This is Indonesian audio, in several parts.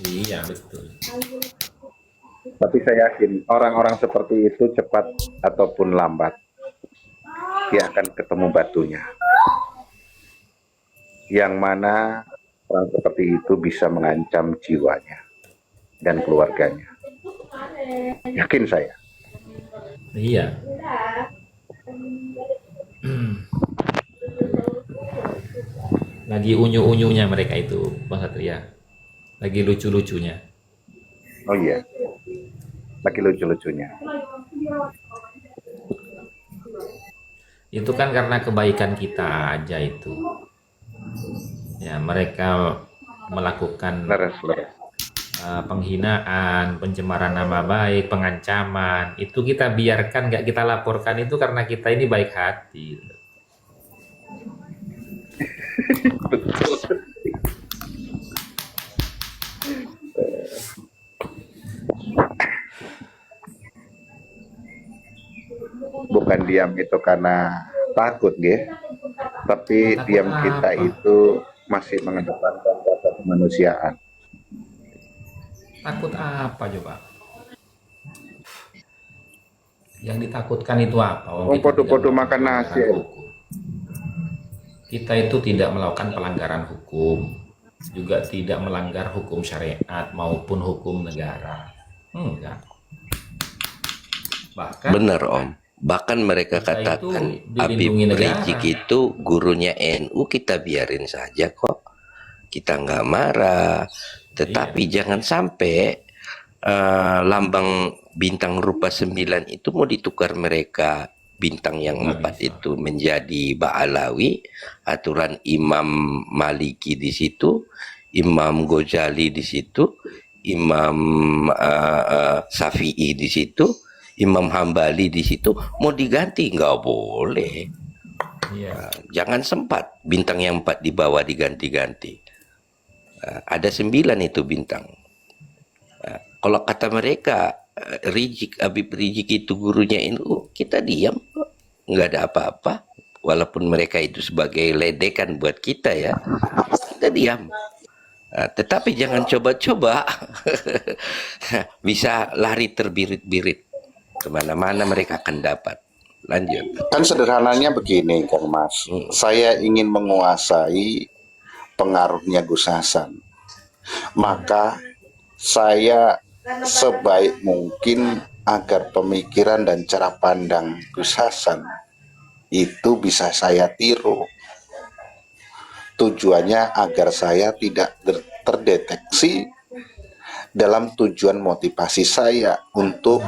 Iya, betul. Tapi saya yakin orang-orang seperti itu cepat ataupun lambat dia akan ketemu batunya. Yang mana orang seperti itu bisa mengancam jiwanya dan keluarganya. Yakin saya. Iya. Lagi unyu-unyunya mereka itu, Bang Satria. Lagi lucu-lucunya. Oh iya, lagi lucu-lucunya. Itu kan karena kebaikan kita aja itu. Ya, mereka melakukan Leres, leres. penghinaan, pencemaran nama baik, pengancaman. Itu kita biarkan, nggak kita laporkan itu karena kita ini baik hati. Bukan diam itu karena takut, nggih. Tapi Takut diam kita apa? itu masih mengedepankan rasa kemanusiaan. Takut apa coba? Yang ditakutkan itu apa? Wong Kita tidak podo-podo melakukan makan nasi. pelanggaran hukum. Kita itu tidak melakukan pelanggaran hukum, juga tidak melanggar hukum syariat maupun hukum negara. Enggak. Bahkan Benar Om. Bahkan mereka kita itu katakan dilindungi Habib negara. Rizik itu gurunya NU, kita biarin saja kok. Kita nggak marah. Tetapi jangan sampai lambang bintang rupa 9 itu mau ditukar mereka bintang yang Nggak 4 bisa. itu menjadi Ba'alawi, aturan Imam Maliki di situ, Imam Ghazali di situ, Imam Syafi'i di situ, Imam Hambali di situ, mau diganti nggak boleh. Iya. Jangan sempat bintang yang 4 di bawah diganti-ganti. Ada 9 itu bintang. Kalau kata mereka Rizik, Habib Rizik itu gurunya NU, kita diam kok, nggak ada apa-apa. Walaupun mereka itu sebagai ledekan buat kita ya, kita diam. Tetapi jangan coba-coba bisa lari terbirit-birit kemana-mana, mereka akan dapat. Lanjut. Kan sederhananya begini, Kang Mas. Saya ingin menguasai pengaruhnya Gus Hasan. Maka saya sebaik mungkin agar pemikiran dan cara pandang Gus Hasan itu bisa saya tiru. Tujuannya agar saya tidak terdeteksi dalam tujuan motivasi saya untuk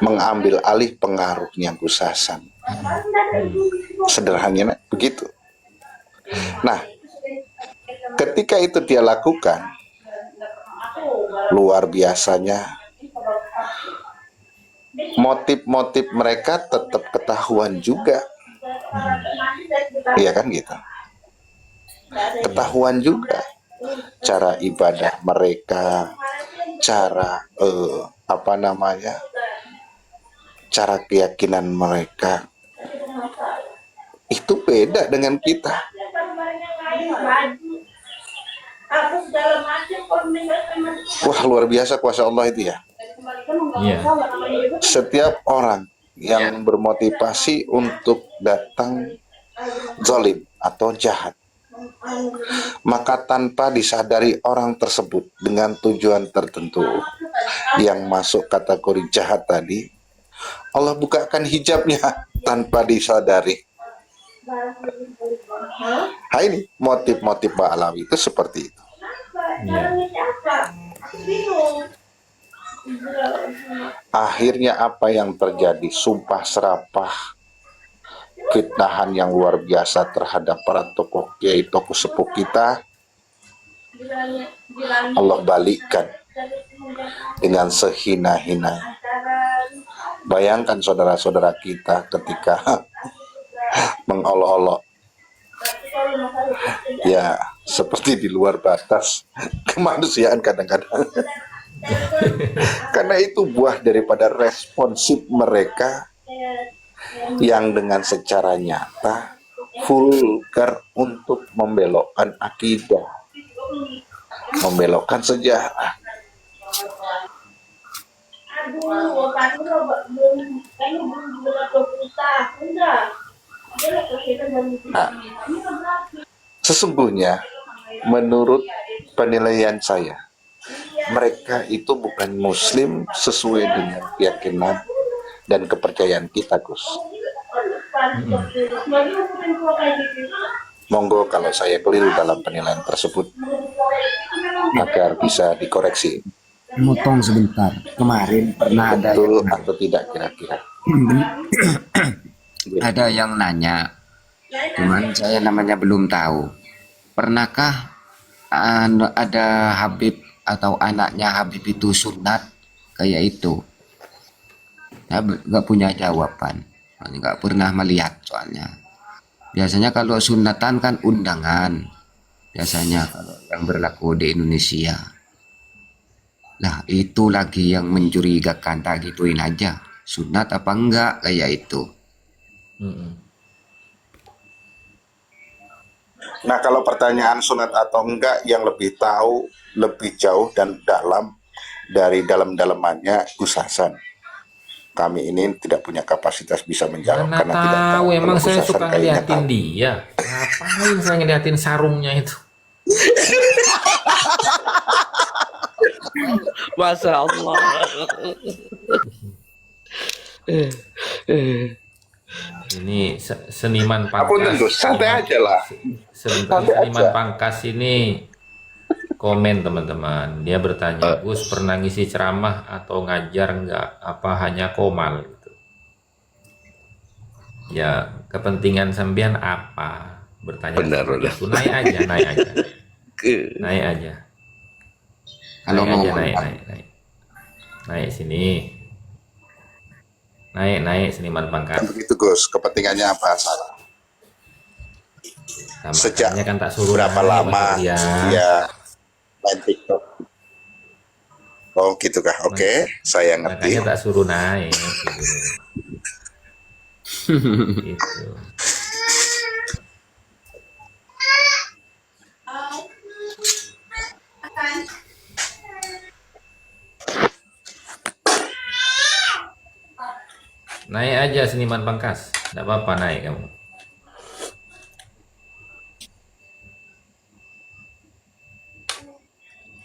mengambil alih pengaruhnya Gus Hasan. Sederhananya begitu. Nah, ketika itu dia lakukan, luar biasanya motif-motif mereka tetap ketahuan juga. Iya kan gitu. Ketahuan juga cara ibadah mereka, cara cara keyakinan mereka itu beda dengan kita. Wah, luar biasa kuasa Allah itu ya. Iya. Setiap orang yang bermotivasi untuk datang zalim atau jahat, maka tanpa disadari orang tersebut dengan tujuan tertentu yang masuk kategori jahat tadi, Allah bukakan hijabnya tanpa disadari. Nah, ini motif-motif Ba'alawi itu seperti itu. Iya. Akhirnya apa yang terjadi? Sumpah serapah, fitnahan yang luar biasa terhadap para tokoh, yaitu tokoh sepuh kita, Allah balikkan dengan sehina-hina. Bayangkan saudara-saudara kita ketika mengolok-olok, ya seperti di luar batas kemanusiaan kadang-kadang. Karena itu buah daripada responsif mereka yang dengan secara nyata vulgar untuk membelokkan akidah, membelokkan sejarah. Nah, sesungguhnya menurut penilaian saya, mereka itu bukan muslim sesuai dengan keyakinan dan kepercayaan kita, Gus. Monggo kalau saya keliru dalam penilaian tersebut agar bisa dikoreksi. Motong sebentar. Kemarin pernah ada Betul yang atau tidak kira-kira? ada yang nanya, cuman saya namanya belum tahu. Pernahkah ada Habib atau anaknya Habib itu sunat kayak itu? Saya nggak punya jawaban. Nggak pernah melihat soalnya. Biasanya kalau sunatan kan undangan. Biasanya kalau yang berlaku di Indonesia. Nah itu lagi yang mencurigakan, tak gituin aja. Sunat apa enggak kayak itu. Nah, kalau pertanyaan sunat atau enggak, yang lebih tahu, lebih jauh dan dalam dari dalam-dalamannya Gus Hasan. Kami ini tidak punya kapasitas bisa menjawab Mana karena tidak tahu, tahu. emang Kalau Gus saya Hasan suka kayaknya ngeliatin tahu. dia. Ngapain saya ngeliatin sarungnya itu? Masya Allah. Ini seniman Apunten, pangkas. Gus, santai aja lah. Sebentar, Santai seniman aja. pangkas ini komen teman-teman. Dia bertanya, Gus pernah ngisi ceramah atau ngajar nggak? Apa hanya komal? Gitu. Ya, kepentingan sampean apa? Bertanya Benar, seperti benar. itu. Naik aja, naik aja. Ke- Naik aja. Kalau Naik mau aja, naik, kontak, naik, naik. Naik sini. Naik, naik seniman pangkas. Begitu, Gus. Kepentingannya apa? Salah. Nah, Sejak makanya kan tak suruh berapa naik, lama Mas Arya. dia main TikTok? Oh, gitu kah? Oke, saya ngerti. Makanya tak suruh naik. Gitu. Gitu. Naik aja seniman pangkas. Tidak apa-apa naik kamu.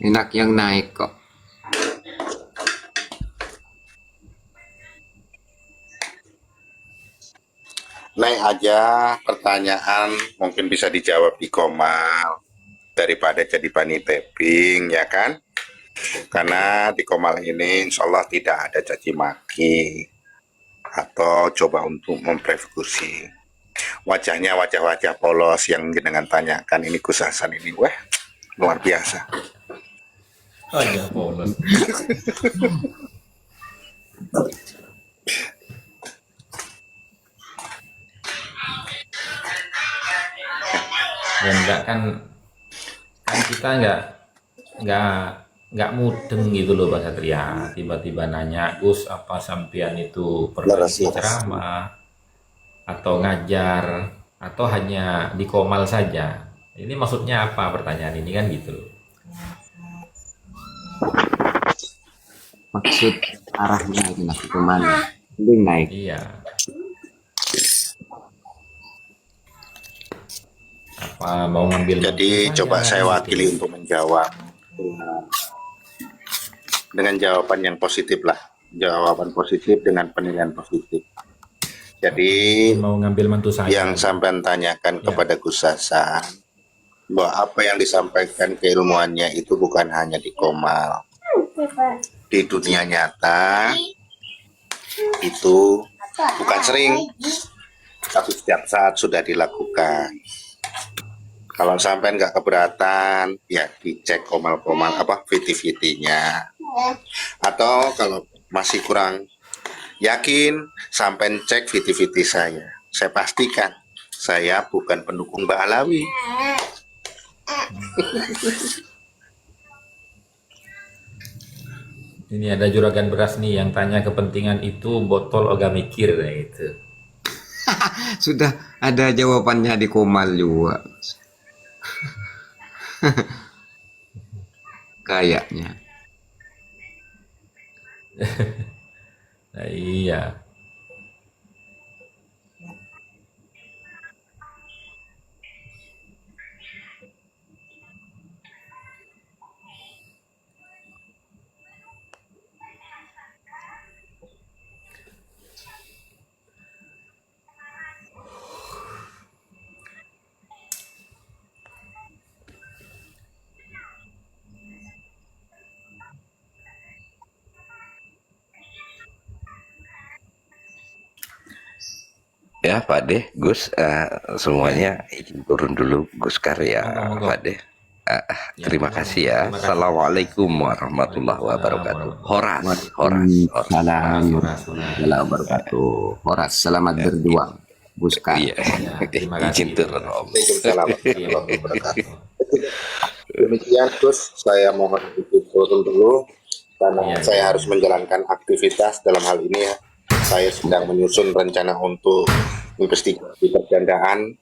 enak yang naik kok. Naik aja, pertanyaan mungkin bisa dijawab di Komal daripada jadi bunny tapping, ya kan? Karena di Komal ini insya Allah tidak ada caci maki atau coba untuk mempersekusi. Wajahnya wajah-wajah polos yang dengan tanyakan ini Gus Hasan ini, wah luar biasa. Aja polos. Ya enggak kan kita enggak mudeng gitu loh Pak Satria. Tiba-tiba nanya, Gus apa sampean itu pernah Leres, isi leres. ceramah atau ngajar atau hanya di Komal saja? Ini maksudnya apa pertanyaan ini kan gitu loh. Maksud arahnya itu nanti kemana? Mending naik. Iya. Apa mau ngambil Jadi mantu coba saya gitu. wakili untuk menjawab dengan jawaban yang positif lah, jawaban positif dengan penilaian positif. Jadi Mau ngambil mantu saya. yang sampean tanyakan Ya. kepada Gus Hasan bahwa apa yang disampaikan keilmuannya itu bukan hanya di Komal, di dunia nyata itu bukan sering, tapi setiap saat sudah dilakukan. Kalau sampean nggak keberatan, ya dicek Komal-Komal apa VT-VT-nya. Atau kalau masih kurang yakin, sampean cek VT-VT saya. Saya pastikan saya bukan pendukung Mbak Alawi. Ini ada juragan beras nih yang tanya kepentingan itu botol oga mikir gitu. Sudah ada jawabannya di Komal juga. Kayaknya. Nah, iya. Ya, Pak De, Gus, semuanya izin turun dulu, Gus Karya, Monggo. Pak De. Ya, Terima monggo. kasih ya. Terima kasih. Assalamualaikum warahmatullahi wabarakatuh. Horas, horas, horas. Waalaikumsalam Horas. warahmatullahi wabarakatuh. Horas, selamat berjuang. Buskar. Iya, Ya, terima kasih. izin turun Om. Waalaikumsalam Iya, warahmatullahi wabarakatuh. Demikian Gus, saya mohon izin turun dulu karena Iya, saya iya. harus menjalankan aktivitas dalam hal ini ya. Saya sedang menyusun rencana untuk investigasi pergandaan.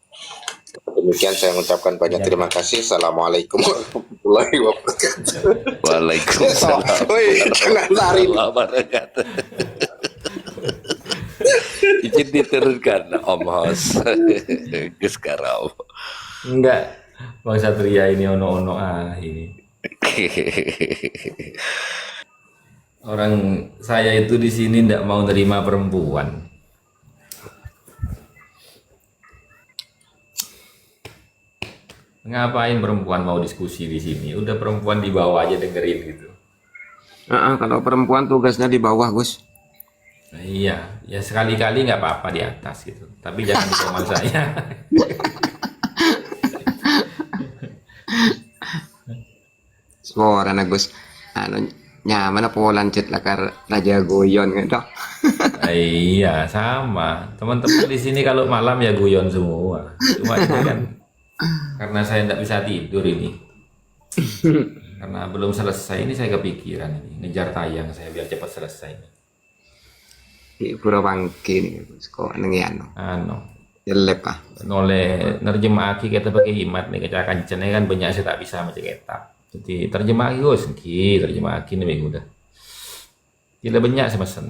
Demikian saya mengucapkan banyak terima kasih. Assalamualaikum warahmatullahi wabarakatuh. Waalaikumsalam Woi, jangan lari. warahmatullahi wabarakatuh. Izin diturunkan Om Hos. Gus Karau. Enggak. Bang Satria ini ono-ono ini. Orang saya itu di sini ndak mau nerima perempuan. Ngapain perempuan mau diskusi di sini? Udah perempuan di bawah aja dengerin gitu. Kalau perempuan tugasnya di bawah, Gus. Nah, iya, ya sekali-kali nggak apa-apa di atas gitu. Tapi jangan di komal saya. Suara na, Gus. Ano, nyaman na po lancet lakar Raja Goyon gitu. Nah, iya, sama. Teman-teman di sini kalau malam ya guyon semua. Cuma ini kan karena saya nggak bisa tidur ini. Karena belum selesai ini saya kepikiran ini ngejar tayang saya biar cepat selesai. Di Pura Bangki nih, Gus. Kok nengiano? Ano, Jelep ah. noleh nerjemah kita pakai imat nih kecakan kan banyak saya tak bisa macam kita. Jadi terjemah Gus, terjemah nih minggu dah. Tidak banyak saya pesen.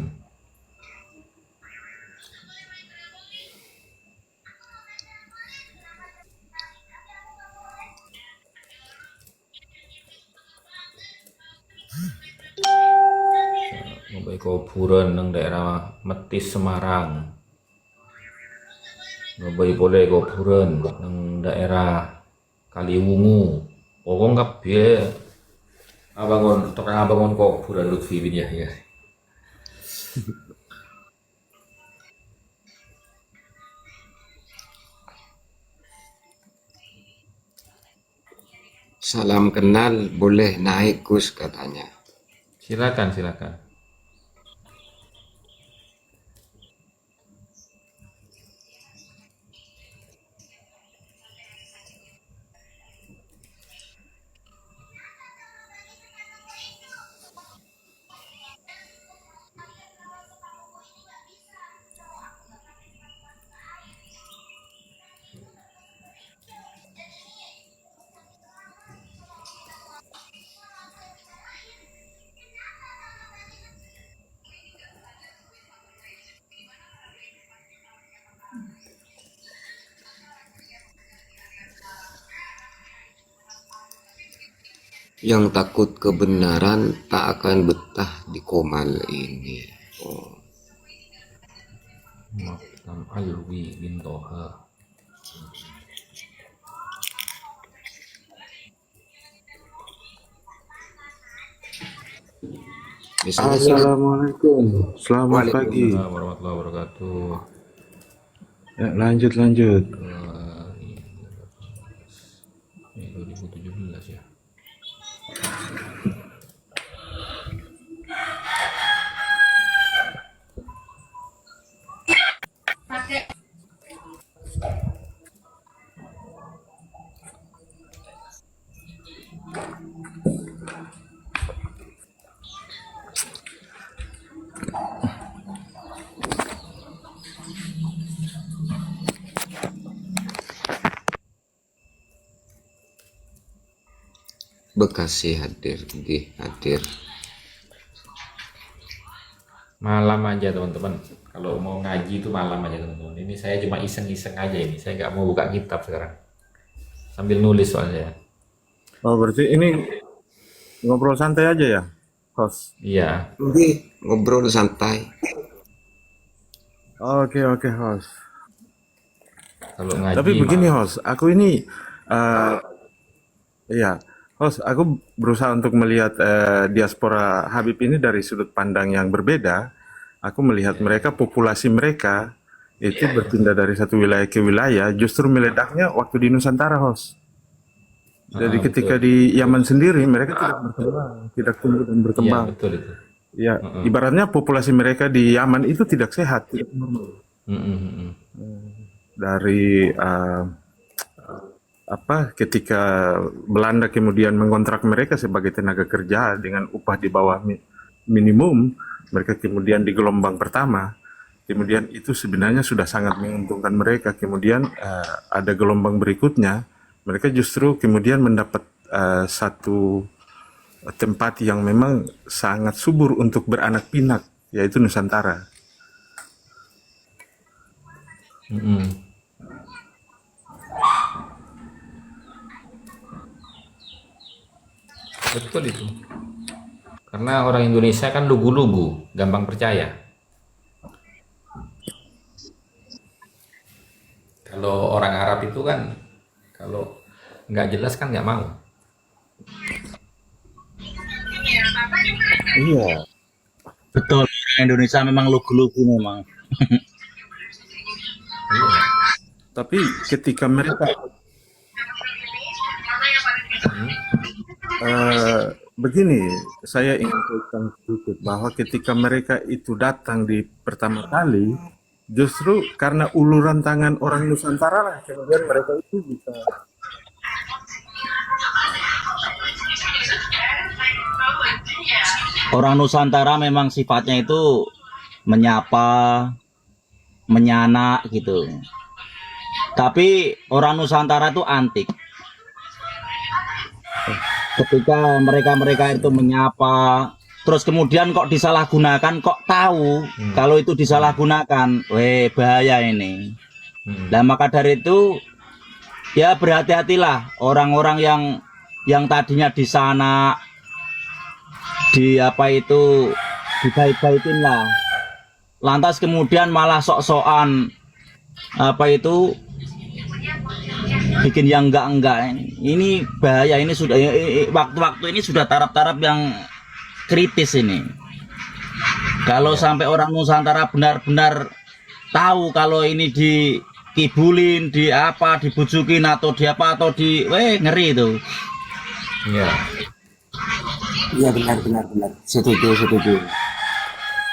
Ngobai kuburan nang daerah Metis Semarang. Ngobai boleh kuburan nang daerah Kaliwungu. Pokoknya kabeh abangun tukang abangun kuburan Lutfi bin Yahya. Salam kenal boleh naik, Gus, katanya. Silakan. Yang takut kebenaran tak akan betah di Komal ini. Oh. Maktam Alwi bin Toha. Misalnya, Assalamualaikum, selamat pagi. Waalaikumsalam warahmatullahi wabarakatuh. Ya, lanjut. 2017 ya. Bekasi hadir, nggih, hadir. Malam aja teman-teman. Kalau mau ngaji itu malam aja teman-teman. Ini saya cuma iseng-iseng aja ini. Saya nggak mau buka kitab sekarang. Sambil nulis soalnya. Oh, berarti ini ngobrol santai aja ya, host? Iya. Nggih, ngobrol santai. Oke, host. Kalau ngaji. Tapi begini, malam. host. Aku ini, iya, host. Aku berusaha untuk melihat diaspora Habib ini dari sudut pandang yang berbeda. Aku melihat mereka, populasi mereka itu berpindah dari satu wilayah ke wilayah. Justru meledaknya waktu di Nusantara, host. Jadi ketika betul. di Yaman sendiri mereka tidak berkembang, tidak tumbuh dan Iya berkembang. betul itu. Ya, ibaratnya populasi mereka di Yaman itu tidak sehat, tidak normal. Mm-mm. Dari ketika Belanda kemudian mengontrak mereka sebagai tenaga kerja dengan upah di bawah minimum, mereka kemudian di gelombang pertama, kemudian itu sebenarnya sudah sangat menguntungkan mereka. Kemudian ada gelombang berikutnya, mereka justru kemudian mendapat satu tempat yang memang sangat subur untuk beranak pinak, yaitu Nusantara. Mm-mm. Betul itu. Karena orang Indonesia kan lugu-lugu, gampang percaya. Kalau orang Arab itu kan, kalau nggak jelas kan nggak mau. Iya, Betul, Indonesia memang lugu-lugu memang. Iya. tapi ketika mereka begini, saya ingin ceritakan sedikit bahwa ketika mereka itu datang di pertama kali, justru karena uluran tangan orang Nusantara lah, kemudian mereka itu bisa. Orang Nusantara memang sifatnya itu menyapa, menyanak gitu. Tapi orang Nusantara itu antik. Ketika mereka itu menyapa, terus kemudian kok disalahgunakan, kok tahu kalau itu disalahgunakan, bahaya ini. Nah maka dari itu ya berhati-hatilah orang-orang yang tadinya di sana di dibaik-baikin lah, lantas kemudian malah sok-sokan bikin yang enggak. Ini bahaya, ini sudah waktu-waktu ini sudah taraf-taraf yang kritis ini. Kalau sampai orang Nusantara benar-benar tahu kalau ini dikibulin, dibujukin atau ngeri itu. Iya. Iya, benar. Setuju.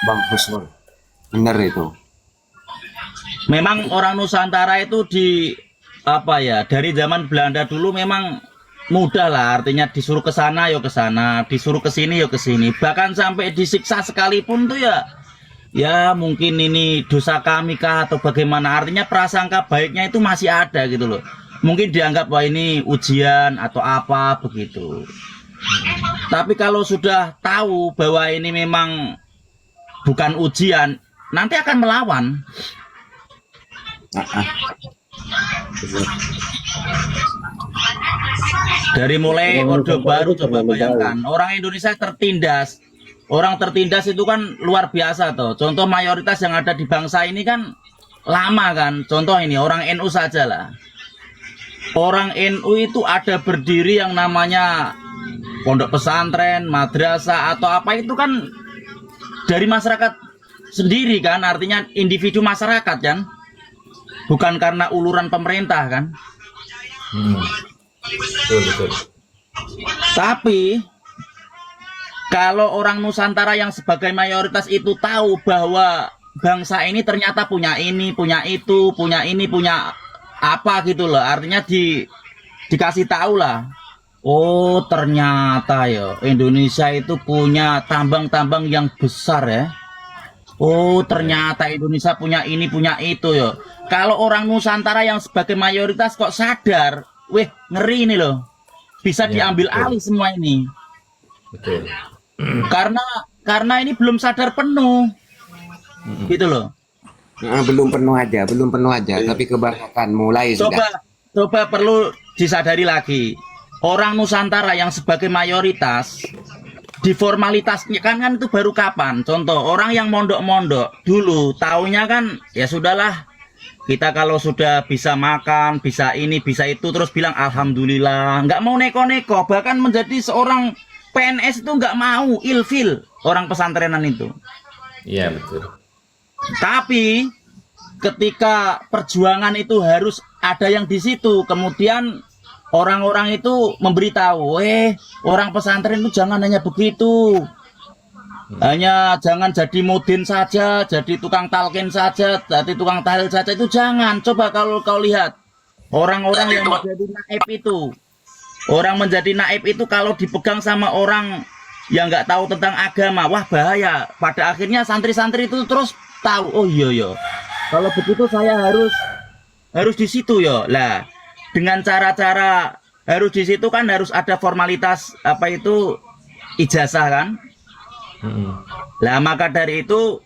Bang Husnul. Benar itu. Memang orang Nusantara itu dari zaman Belanda dulu memang mudah lah, artinya disuruh ke sana yo ke sana, disuruh ke sini yo ke sini, bahkan sampai disiksa sekalipun tuh ya mungkin ini dosa kami kah atau bagaimana, artinya prasangka baiknya itu masih ada gitu loh, mungkin dianggap wah ini ujian atau apa begitu. Tapi kalau sudah tahu bahwa ini memang bukan ujian, nanti akan melawan. Dari mulai Orde Baru, coba bayangkan orang Indonesia tertindas. Orang tertindas itu kan luar biasa toh. Contoh mayoritas yang ada di bangsa ini kan lama kan. Contoh ini orang NU saja lah. Orang NU itu ada berdiri yang namanya pondok pesantren, madrasah atau apa itu kan dari masyarakat sendiri kan, artinya individu masyarakat kan, bukan karena uluran pemerintah kan. Betul. Tapi kalau orang Nusantara yang sebagai mayoritas itu tahu bahwa bangsa ini ternyata punya ini, punya itu, punya ini, punya apa gitu loh, artinya dikasih tahu lah. Oh ternyata ya Indonesia itu punya tambang-tambang yang besar ya. Oh ternyata Indonesia punya ini punya itu ya. Kalau orang Nusantara yang sebagai mayoritas kok sadar, ngeri ini loh. bisa Ya, diambil betul. alih semua ini. Betul. Karena ini belum sadar penuh, gitu loh. Belum penuh aja, tapi kebanyakan mulai sudah. Coba perlu disadari lagi. Orang Nusantara yang sebagai mayoritas di formalitasnya kan itu baru kapan? Contoh orang yang mondok-mondok dulu taunya kan ya sudahlah, kita kalau sudah bisa makan, bisa ini, bisa itu, terus bilang alhamdulillah, nggak mau neko-neko, bahkan menjadi seorang PNS itu nggak mau, ilfil orang pesantrenan itu. Iya, betul. Tapi ketika perjuangan itu harus ada yang di situ, kemudian orang-orang itu memberitahu, orang pesantren itu jangan hanya begitu, hanya jangan jadi mudin saja, jadi tukang talqin saja, jadi tukang tahlil saja, itu jangan. Coba kalau kau lihat orang-orang yang menjadi naib itu, kalau dipegang sama orang yang nggak tahu tentang agama, wah bahaya. Pada akhirnya santri-santri itu terus tahu, oh iya, kalau begitu saya harus di situ ya. Lah, dengan cara-cara harus di situ kan harus ada formalitas apa itu ijazah kan. Lah maka dari itu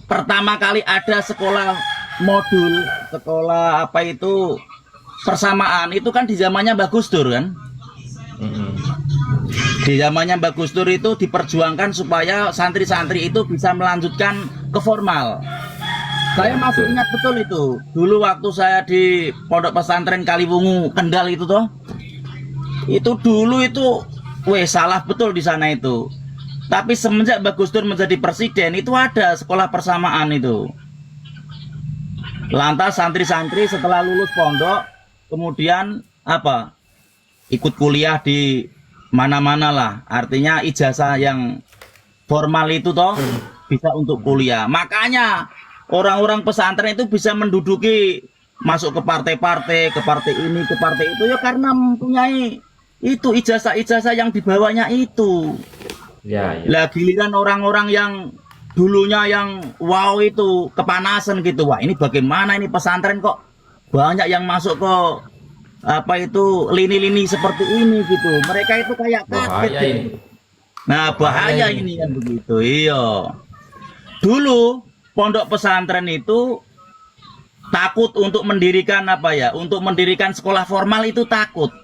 pertama kali ada sekolah modul, sekolah apa itu persamaan itu kan di zamannya Mbah Gus Dur kan. Di zamannya Mbah Gus Dur itu diperjuangkan supaya santri-santri itu bisa melanjutkan ke formal. Saya masih ingat betul itu. Dulu waktu saya di Pondok Pesantren Kaliwungu Kendal itu toh. Itu dulu itu salah betul di sana itu. Tapi semenjak Mbah Gus Dur menjadi presiden itu ada sekolah persamaan itu. Lantas santri-santri setelah lulus pondok kemudian apa? Ikut kuliah di mana-mana lah. Artinya ijazah yang formal itu toh bisa untuk kuliah. Makanya orang-orang pesantren itu bisa menduduki masuk ke partai-partai, ke partai ini, ke partai itu ya karena mempunyai itu ijazah-ijazah yang dibawanya itu. Ya. Lah giliran orang-orang yang dulunya yang wow itu kepanasan gitu, wah ini bagaimana ini pesantren kok banyak yang masuk ke apa itu lini-lini seperti ini gitu. Mereka itu kayak Bahaya kaget. ini. Nah bahaya ini kan begitu. Iya. Dulu pondok pesantren itu takut untuk mendirikan apa ya? Untuk mendirikan sekolah formal itu takut.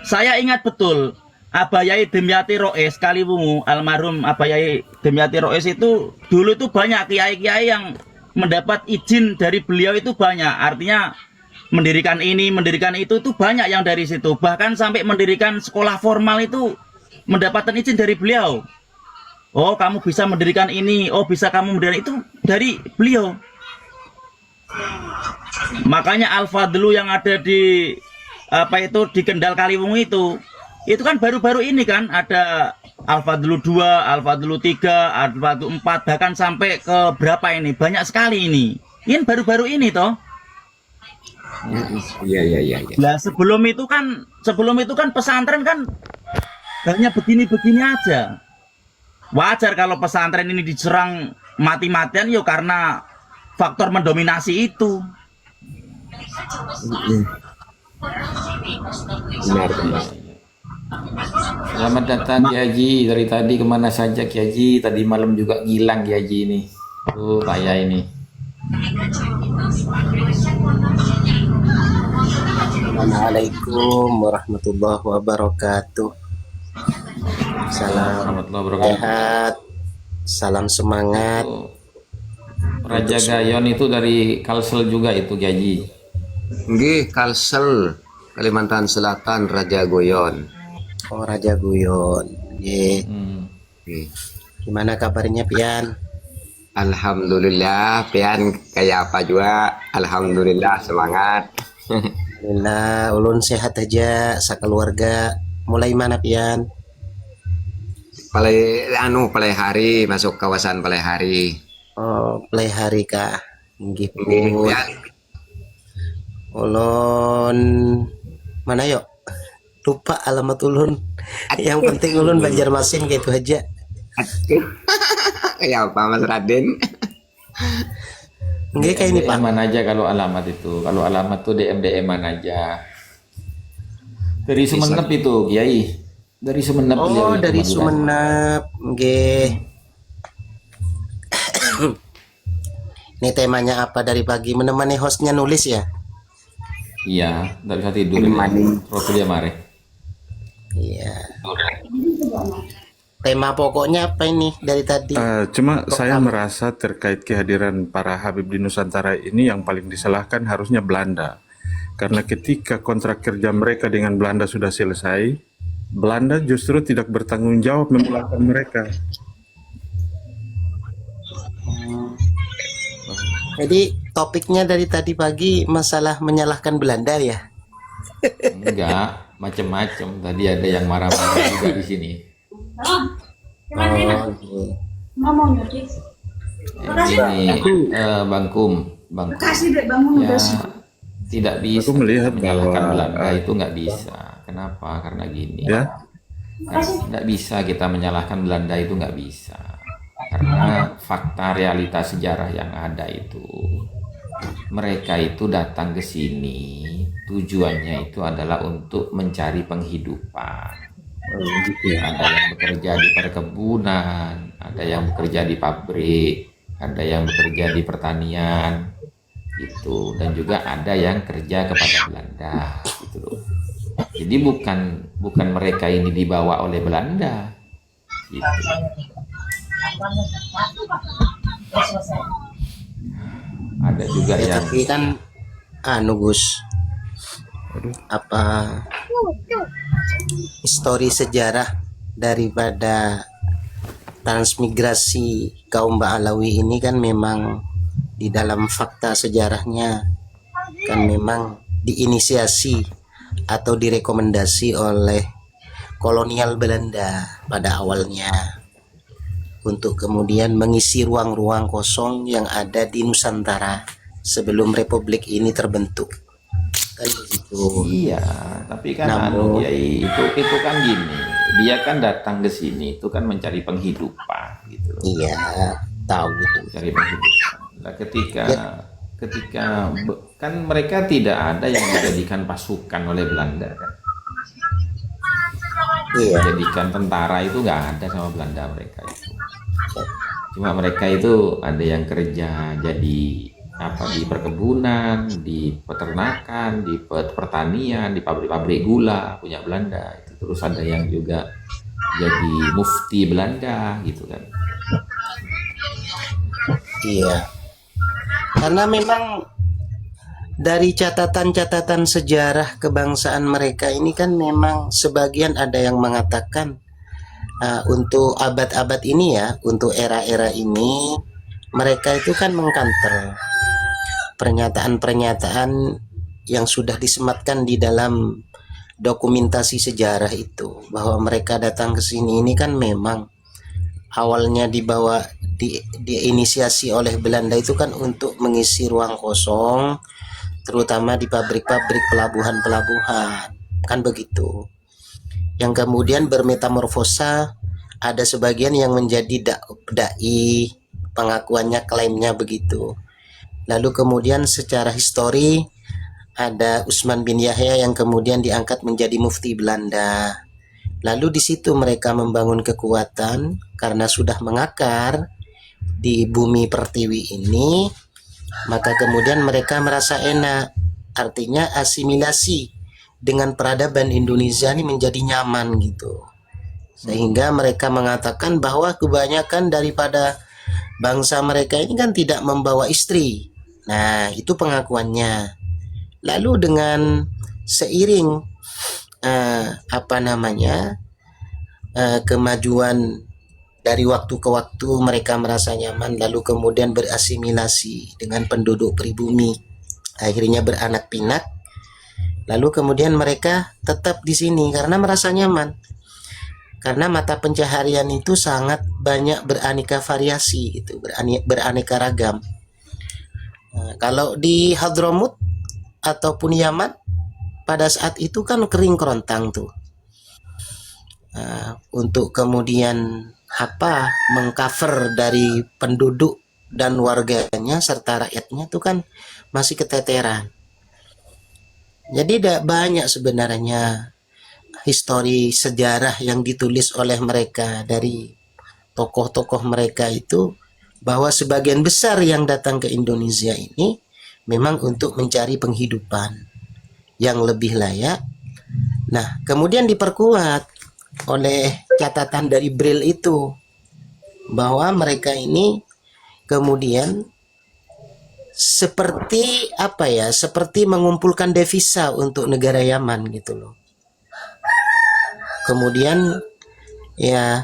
Saya ingat betul Abah Yai Demyati Roes Kaliwungu, almarhum Abah Yai Demyati Roes itu dulu itu banyak kiai-kiai yang mendapat izin dari beliau itu banyak. Artinya mendirikan ini, mendirikan itu banyak yang dari situ. Bahkan sampai mendirikan sekolah formal itu mendapatkan izin dari beliau. Oh, kamu bisa mendirikan ini. Oh, bisa kamu mendirikan itu dari beliau. Makanya Al-Fadlu yang ada di apa itu di Kendal Kaliwungu itu kan baru-baru ini kan ada Al-Fadlu 2, Al-Fadlu 3, Al-Fadlu 4 bahkan sampai ke berapa ini? Banyak sekali ini. Ini baru-baru ini toh. Iya. Nah, sebelum itu kan pesantren kan hanya begini-begini aja. Wajar kalau pesantren ini diserang mati-matian ya karena faktor mendominasi itu. Benar. Selamat datang Ki Haji. Dari tadi kemana saja Ki Haji? Tadi malam juga ngilang Ki Haji ini. Tuh kayak ini. Assalamualaikum warahmatullahi wabarakatuh. Salam Warahmatullahi wabarakatuh. sehat, salam semangat. Raja Gayon itu dari Kalsel juga itu Ki Haji. Nggih, Kalsel, Kalimantan Selatan, Raja Goyon. Oh Raja Guyon, ye. Nggih. Gimana kabarnya Pian? Alhamdulillah, Pian kayak apa juga. Alhamdulillah, semangat. Alhamdulillah, ulun sehat aja, sekeluarga. Mulai mana Pian? Palai hari masuk kawasan Palai Hari. Oh, play hari kah? Nggih Nggih, pun. Pian. Ulun mana yuk? Lupa alamat ulun. Yang penting ulun Banjarmasin gitu aja. Kayak apa Mas Raden? Nggih kayak ini Pak. DM-an aja kalau alamat itu. Kalau alamat tuh DM-an aja. Dari Sumenep itu, Kiai. Dari Sumenep beliau Oh, itu dari Madura. Sumenep. Nggih. Ini temanya apa dari pagi? Menemani hostnya nulis ya? Iya, nggak bisa tidur. Menemani. Waktu dia marah. Iya. Tema pokoknya apa ini dari tadi? Cuma saya merasa terkait kehadiran para Habib di Nusantara ini yang paling disalahkan harusnya Belanda. Karena ketika kontrak kerja mereka dengan Belanda sudah selesai, Belanda justru tidak bertanggung jawab memulangkan mereka. Jadi topiknya dari tadi pagi masalah menyalahkan Belanda ya? Enggak, macem-macem. Tadi ada yang marah-marah juga di sini. Oh, iya. Ini Bang Kum, ya tidak bisa Aku melihat menyalahkan bahwa, Belanda itu nggak bisa. Kenapa? Karena gini. Ya, Nggak bisa kita menyalahkan Belanda itu nggak bisa. Karena fakta realitas sejarah yang ada itu, mereka itu datang ke sini tujuannya itu adalah untuk mencari penghidupan. Ada yang bekerja di perkebunan, ada yang bekerja di pabrik, ada yang bekerja di pertanian, gitu. Dan juga ada yang kerja kepada Belanda, gitu loh. Jadi bukan mereka ini dibawa oleh Belanda, gitu. Ada juga Ya, yang tapi kan Gus, apa histori sejarah daripada transmigrasi kaum Ba'alawi ini kan memang di dalam fakta sejarahnya kan memang diinisiasi atau direkomendasi oleh kolonial Belanda pada awalnya untuk kemudian mengisi ruang-ruang kosong yang ada di Nusantara sebelum Republik ini terbentuk. Kan begitu. iya, tapi kan Namun- itu kan gini, dia kan datang ke sini itu kan mencari penghidupan, gitu loh. Iya, tahu itu. Mencari penghidupan. Nah, kan mereka tidak ada yang dijadikan pasukan oleh Belanda kan. Iya, Menjadikan tentara itu nggak ada sama Belanda mereka itu. Cuma mereka itu ada yang kerja jadi di perkebunan, di peternakan, di pertanian, di pabrik-pabrik gula punya Belanda itu. Terus ada yang juga jadi mufti Belanda gitu kan. iya. Karena memang dari catatan-catatan sejarah kebangsaan mereka ini kan memang sebagian ada yang mengatakan untuk abad-abad ini ya, untuk era-era ini mereka itu kan mengkanter pernyataan-pernyataan yang sudah disematkan di dalam dokumentasi sejarah itu bahwa mereka datang ke sini ini kan memang awalnya diinisiasi oleh Belanda itu kan untuk mengisi ruang kosong terutama di pabrik-pabrik pelabuhan-pelabuhan kan begitu yang kemudian bermetamorfosa ada sebagian yang menjadi dai pengakuannya klaimnya begitu. Lalu kemudian secara histori ada Utsman bin Yahya yang kemudian diangkat menjadi mufti Belanda. Lalu di situ mereka membangun kekuatan karena sudah mengakar di bumi pertiwi ini, maka kemudian mereka merasa enak. Artinya asimilasi dengan peradaban Indonesia ini menjadi nyaman gitu. Sehingga mereka mengatakan bahwa kebanyakan daripada bangsa mereka ini kan tidak membawa istri. Nah, itu pengakuannya. Lalu dengan seiring kemajuan dari waktu ke waktu mereka merasa nyaman lalu kemudian berasimilasi dengan penduduk pribumi. Akhirnya beranak pinak. Lalu kemudian mereka tetap di sini karena merasa nyaman. Karena mata pencaharian itu sangat banyak beraneka variasi gitu, beraneka ragam. Nah, kalau di Hadramut ataupun Yaman pada saat itu kan kering kerontang tuh. Untuk kemudian mengcover dari penduduk dan warganya serta rakyatnya itu kan masih keteteran. Jadi tidak banyak sebenarnya histori sejarah yang ditulis oleh mereka dari tokoh-tokoh mereka itu, bahwa sebagian besar yang datang ke Indonesia ini memang untuk mencari penghidupan yang lebih layak. Nah, kemudian diperkuat oleh catatan dari Braille itu, bahwa mereka ini kemudian seperti apa ya, seperti mengumpulkan devisa untuk negara Yaman gitu loh. Kemudian ya,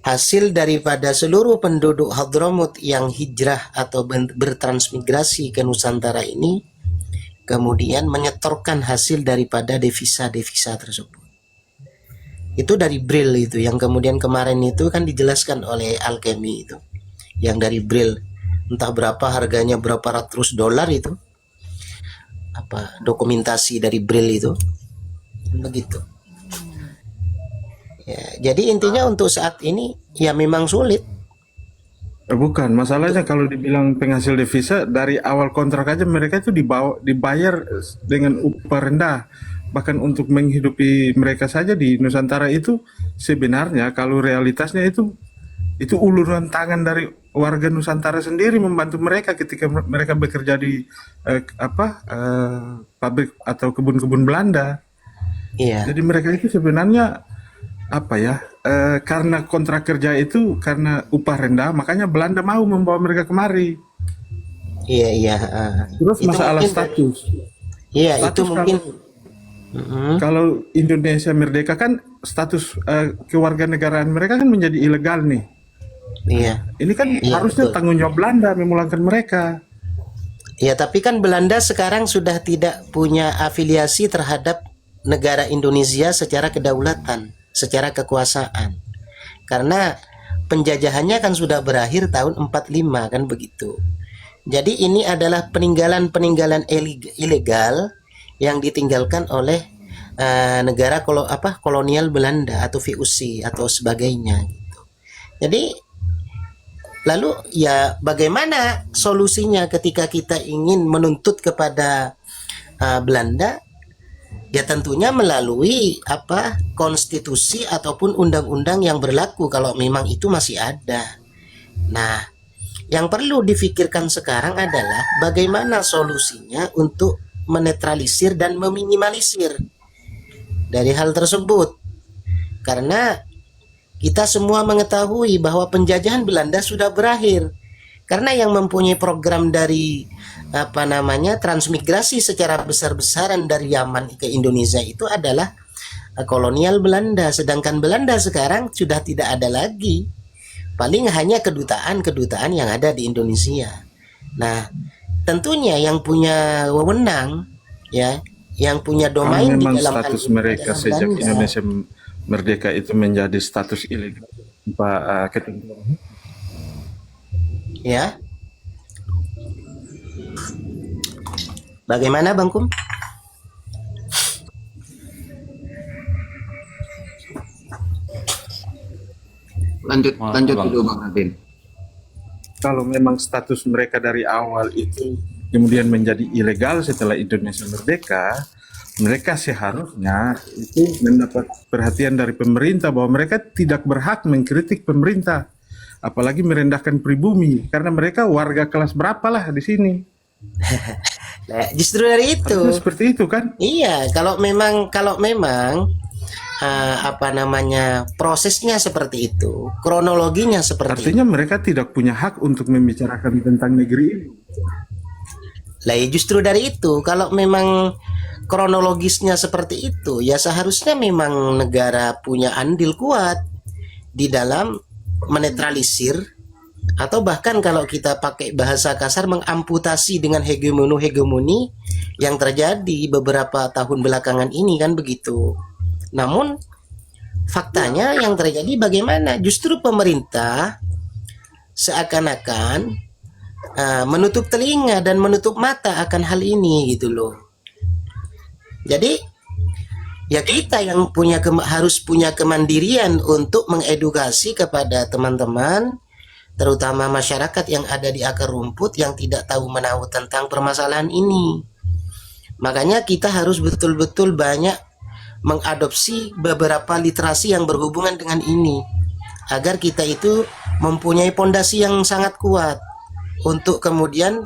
hasil daripada seluruh penduduk Hadramut yang hijrah atau bertransmigrasi ke Nusantara ini kemudian menyetorkan hasil daripada devisa-devisa tersebut. Itu dari Braille itu, yang kemudian kemarin itu kan dijelaskan oleh Alchemy itu, yang dari Braille, entah berapa harganya, berapa ratus dolar itu, apa dokumentasi dari Braille itu, begitu. Ya, jadi intinya untuk saat ini ya memang sulit. Bukan, masalahnya kalau dibilang penghasil devisa, dari awal kontrak aja mereka itu dibayar dengan upah rendah. Bahkan untuk menghidupi mereka saja di Nusantara itu sebenarnya kalau realitasnya itu uluran tangan dari warga Nusantara sendiri membantu mereka ketika mereka bekerja di pabrik atau kebun-kebun Belanda. Iya. Jadi mereka itu sebenarnya karena kontrak kerja itu karena upah rendah, makanya Belanda mau membawa mereka kemari. Iya, iya. Terus Itu masalah mungkin status. Iya, itu Status mungkin. Kalau Indonesia merdeka kan status kewarganegaraan mereka kan menjadi ilegal nih. Iya. Ini kan Iya, harusnya betul. tanggung jawab Belanda memulangkan mereka. Ya, tapi kan Belanda sekarang sudah tidak punya afiliasi terhadap negara Indonesia secara kedaulatan, secara kekuasaan. Karena penjajahannya kan sudah berakhir tahun 45 kan begitu. Jadi ini adalah peninggalan-peninggalan ilegal yang ditinggalkan oleh negara kolonial Belanda atau VOC atau sebagainya gitu. Jadi lalu ya bagaimana solusinya ketika kita ingin menuntut kepada Belanda? Ya tentunya melalui konstitusi ataupun undang-undang yang berlaku kalau memang itu masih ada. Nah, yang perlu difikirkan sekarang adalah bagaimana solusinya untuk menetralisir dan meminimalisir dari hal tersebut. Karena kita semua mengetahui bahwa penjajahan Belanda sudah berakhir. Karena yang mempunyai program dari transmigrasi secara besar-besaran dari Yaman ke Indonesia itu adalah kolonial Belanda, sedangkan Belanda sekarang sudah tidak ada lagi. Paling hanya kedutaan-kedutaan yang ada di Indonesia. Nah, tentunya yang punya wewenang ya, yang punya Kalau domain di memang dalam hal status ini mereka adalah sejak Belanda. Indonesia merdeka itu menjadi status ilegal, Pak Ketua. Ya. Bagaimana Bang Kum? Lanjut Bang. dulu Bang Nadine. Kalau memang status mereka dari awal itu kemudian menjadi ilegal setelah Indonesia merdeka, mereka seharusnya itu mendapat perhatian dari pemerintah bahwa mereka tidak berhak mengkritik pemerintah, apalagi merendahkan pribumi, karena mereka warga kelas berapa lah di sini. Nah, justru dari itu. Harusnya seperti itu kan? Iya, kalau memang prosesnya seperti itu, kronologinya seperti itu. Artinya mereka tidak punya hak untuk membicarakan tentang negeri ini. Lah ya justru dari itu, kalau memang kronologisnya seperti itu, ya seharusnya memang negara punya andil kuat di dalam menetralisir atau bahkan kalau kita pakai bahasa kasar mengamputasi dengan hegemoni yang terjadi beberapa tahun belakangan ini kan begitu. Namun faktanya yang terjadi bagaimana? Justru pemerintah seakan-akan menutup telinga dan menutup mata akan hal ini gitu loh. Jadi ya kita yang harus punya kemandirian untuk mengedukasi kepada teman-teman, terutama masyarakat yang ada di akar rumput yang tidak tahu menahu tentang permasalahan ini. Makanya kita harus betul-betul banyak mengadopsi beberapa literasi yang berhubungan dengan ini agar kita itu mempunyai pondasi yang sangat kuat untuk kemudian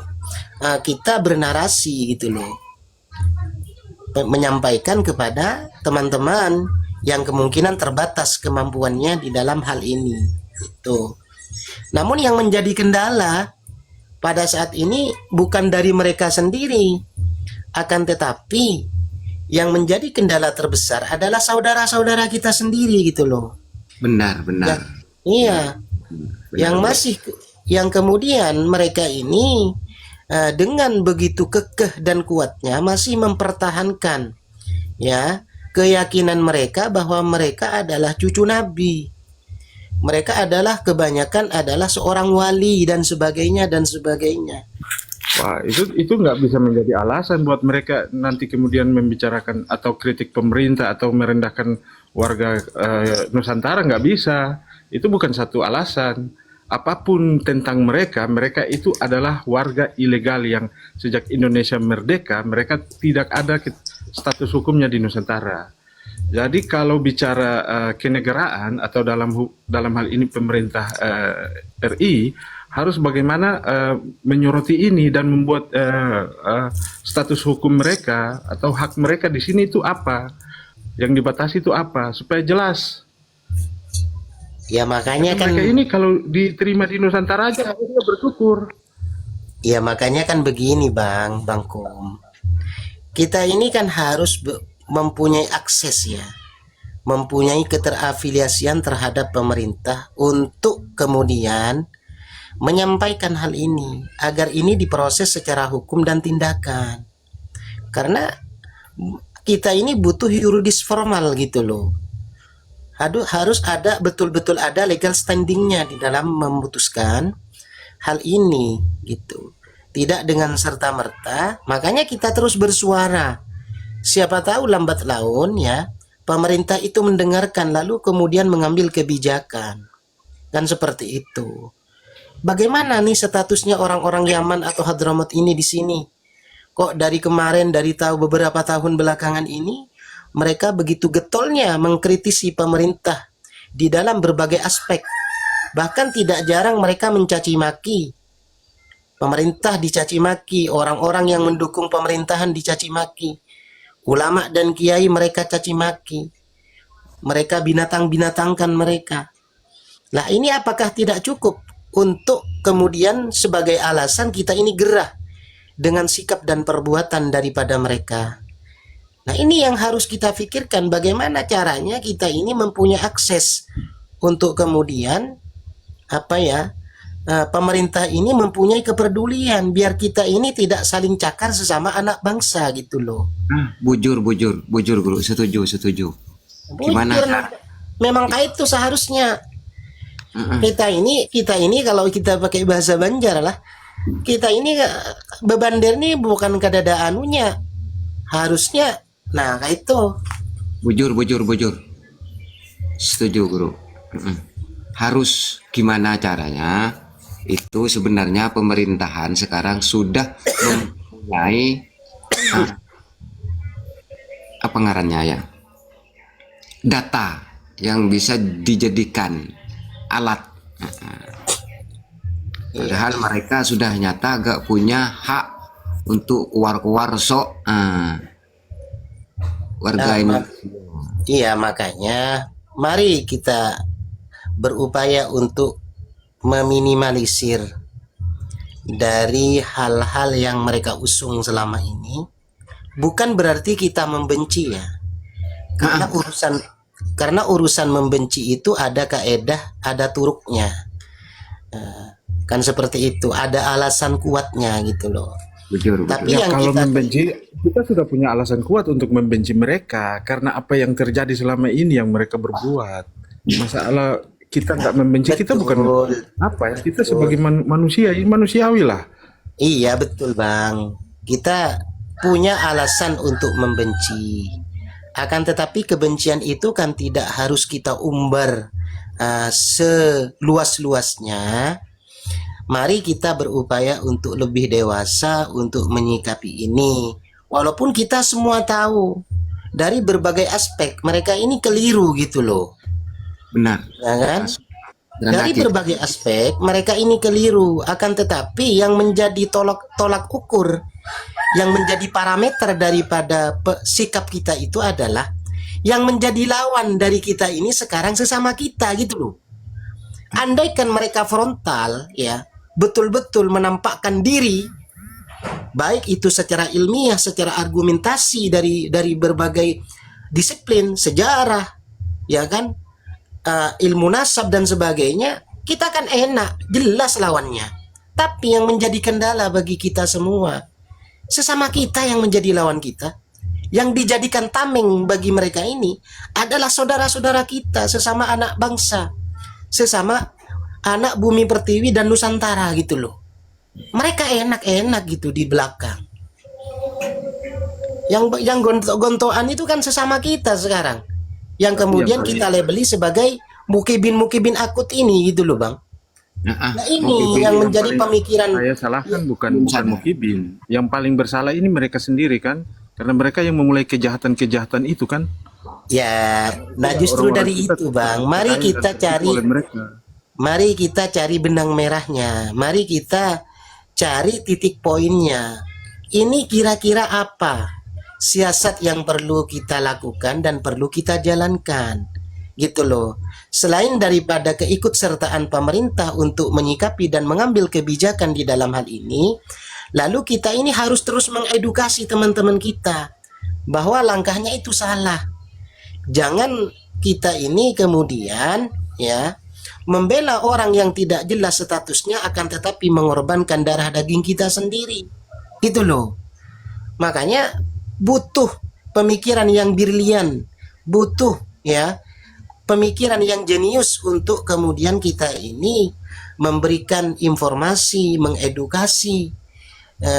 kita bernarasi gitu loh, menyampaikan kepada teman-teman yang kemungkinan terbatas kemampuannya di dalam hal ini itu. Namun yang menjadi kendala pada saat ini bukan dari mereka sendiri, akan tetapi yang menjadi kendala terbesar adalah saudara-saudara kita sendiri gitu loh. Benar, benar. Iya, yang masih yang kemudian mereka ini dengan begitu kekeh dan kuatnya masih mempertahankan ya keyakinan mereka bahwa mereka adalah cucu Nabi. Mereka adalah kebanyakan adalah seorang wali dan sebagainya dan sebagainya. Wah, itu nggak bisa menjadi alasan buat mereka nanti kemudian membicarakan atau kritik pemerintah atau merendahkan warga Nusantara, nggak bisa. Itu bukan satu alasan. Apapun tentang mereka, mereka itu adalah warga ilegal yang sejak Indonesia merdeka, mereka tidak ada status hukumnya di Nusantara. Jadi kalau bicara kenegaraan atau dalam hal ini pemerintah RI harus bagaimana menyoroti ini dan membuat status hukum mereka atau hak mereka di sini itu apa, yang dibatasi itu apa, supaya jelas. Ya makanya kan Mereka ini kalau diterima di Nusantara aja harusnya bersyukur. ya makanya kan begini Bang Kom. Kita ini kan harus mempunyai akses ya, mempunyai keterafiliasian terhadap pemerintah untuk kemudian menyampaikan hal ini agar ini diproses secara hukum dan tindakan. Karena kita ini butuh yuridis formal gitu loh. Harus ada betul-betul ada legal standingnya di dalam memutuskan hal ini gitu. Tidak dengan serta-merta, makanya kita terus bersuara. Siapa tahu lambat laun ya pemerintah itu mendengarkan lalu kemudian mengambil kebijakan. Kan seperti itu. Bagaimana nih statusnya orang-orang Yaman atau Hadramaut ini di sini? Kok dari kemarin, dari beberapa tahun belakangan ini mereka begitu getolnya mengkritisi pemerintah di dalam berbagai aspek. Bahkan tidak jarang mereka mencaci maki. Pemerintah dicaci maki, orang-orang yang mendukung pemerintahan dicaci maki. Ulama dan kiai mereka caci maki. Mereka binatang-binatangkan mereka. Nah, ini apakah tidak cukup untuk kemudian sebagai alasan kita ini gerah dengan sikap dan perbuatan daripada mereka? Nah, ini yang harus kita pikirkan, bagaimana caranya kita ini mempunyai akses untuk kemudian pemerintah ini mempunyai kepedulian biar kita ini tidak saling cakar sesama anak bangsa gitu loh. Bujur Guru, setuju. Gimana? Bujur, memang itu seharusnya. Kita ini kalau kita pakai bahasa Banjar lah, kita ini bebander ini bukan kadada anunya. Harusnya kayak itu. Bujur. Setuju Guru. Harus gimana caranya? Itu sebenarnya pemerintahan sekarang sudah mempunyai apa ngarannya ya, data yang bisa dijadikan alat. Padahal mereka sudah nyata gak punya hak untuk keluar sok warga ini. Iya, makanya mari kita berupaya untuk meminimalisir dari hal-hal yang mereka usung selama ini. Bukan berarti kita membenci ya. Karena urusan membenci itu ada kaedah, ada turuknya. Kan seperti itu, ada alasan kuatnya gitu loh. Bujur. Tapi Ya, yang kalau kita membenci, kita sudah punya alasan kuat untuk membenci mereka karena apa yang terjadi selama ini yang mereka berbuat. Masalah kita nggak membenci, kita bukan apa ya, kita sebagai manusia, manusiawi lah. Iya betul Bang, kita punya alasan untuk membenci. Akan tetapi kebencian itu kan tidak harus kita umbar seluas-luasnya. Mari kita berupaya untuk lebih dewasa untuk menyikapi ini. Walaupun kita semua tahu dari berbagai aspek mereka ini keliru gitu loh, Benar. ya kan? Dan Dari hati. berbagai aspek mereka ini keliru, akan tetapi yang menjadi tolak ukur, yang menjadi parameter daripada sikap kita itu adalah yang menjadi lawan dari kita ini sekarang sesama kita gitu loh. Andaikan mereka frontal ya, betul-betul menampakkan diri, baik itu secara ilmiah, secara argumentasi dari berbagai disiplin, sejarah, ya kan, ilmu nasab dan sebagainya, kita kan enak, jelas lawannya. Tapi yang menjadi kendala bagi kita semua, sesama kita yang menjadi lawan kita, yang dijadikan tameng bagi mereka ini adalah saudara-saudara kita, sesama anak bangsa, sesama anak bumi pertiwi dan Nusantara gitu loh. Mereka enak-enak gitu di belakang. Yang gontok-gontokan itu kan sesama kita sekarang, yang kemudian kita labeli sebagai mukibin akut ini gitu loh Bang. Nah ini yang menjadi pemikiran. Saya salahkan bukan Mukibin. Yang paling bersalah ini mereka sendiri kan, karena mereka yang memulai kejahatan-kejahatan itu kan. Ya, nah justru Orang-orang dari kita itu Bang, mari terkait kita dan tertipu cari, oleh mereka. mari kita cari benang merahnya, mari kita cari titik poinnya. Ini kira-kira apa siasat yang perlu kita lakukan dan perlu kita jalankan, gitu loh. Selain daripada keikutsertaan pemerintah untuk menyikapi dan mengambil kebijakan di dalam hal ini, lalu kita ini harus terus mengedukasi teman-teman kita bahwa langkahnya itu salah. Jangan kita ini kemudian ya membela orang yang tidak jelas statusnya, akan tetapi mengorbankan darah daging kita sendiri, gitu loh. Makanya butuh pemikiran yang brilian, butuh ya pemikiran yang jenius untuk kemudian kita ini memberikan informasi, mengedukasi,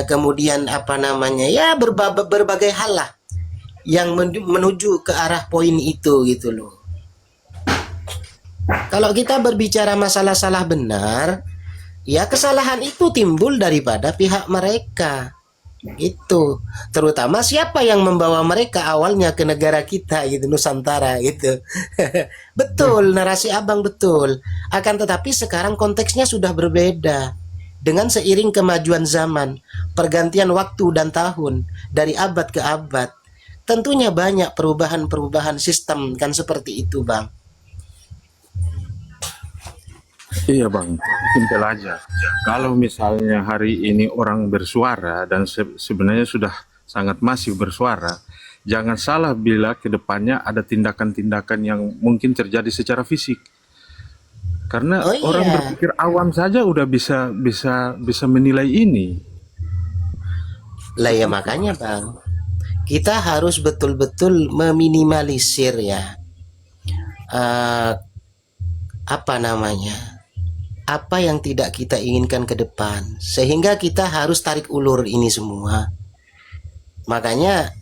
kemudian apa namanya ya berbagai hal lah yang menuju ke arah poin itu gitu loh. Kalau kita berbicara masalah salah benar, ya kesalahan itu timbul daripada pihak mereka. Itu terutama siapa yang membawa mereka awalnya ke negara kita gitu, Nusantara gitu. Betul, narasi Abang betul. Akan tetapi sekarang konteksnya sudah berbeda. Dengan seiring kemajuan zaman, pergantian waktu dan tahun dari abad ke abad, tentunya banyak perubahan-perubahan sistem kan seperti itu, Bang. Iya Bang, simpel aja. Kalau misalnya hari ini orang bersuara dan sebenarnya sudah sangat masif bersuara, jangan salah bila ke depannya ada tindakan-tindakan yang mungkin terjadi secara fisik. Karena Oh iya. orang berpikir awam saja udah bisa menilai ini. Lah ya makanya Bang, kita harus betul-betul meminimalisir ya apa namanya, apa yang tidak kita inginkan ke depan, sehingga kita harus tarik ulur ini semua. Makanya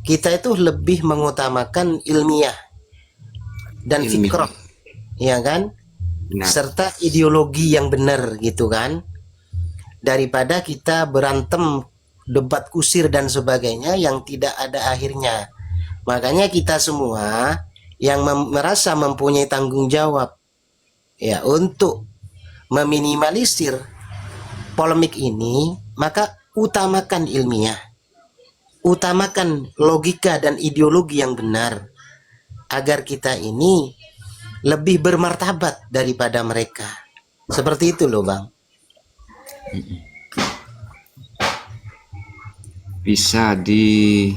kita itu lebih mengutamakan ilmiah dan fikroh, ya kan, Benar. serta ideologi yang benar gitu kan, daripada kita berantem, debat kusir dan sebagainya yang tidak ada akhirnya. Makanya kita semua yang merasa mempunyai tanggung jawab ya untuk meminimalisir polemik ini, maka utamakan ilmiah, utamakan logika dan ideologi yang benar, agar kita ini lebih bermartabat daripada mereka. Seperti itu loh Bang. Bisa diambil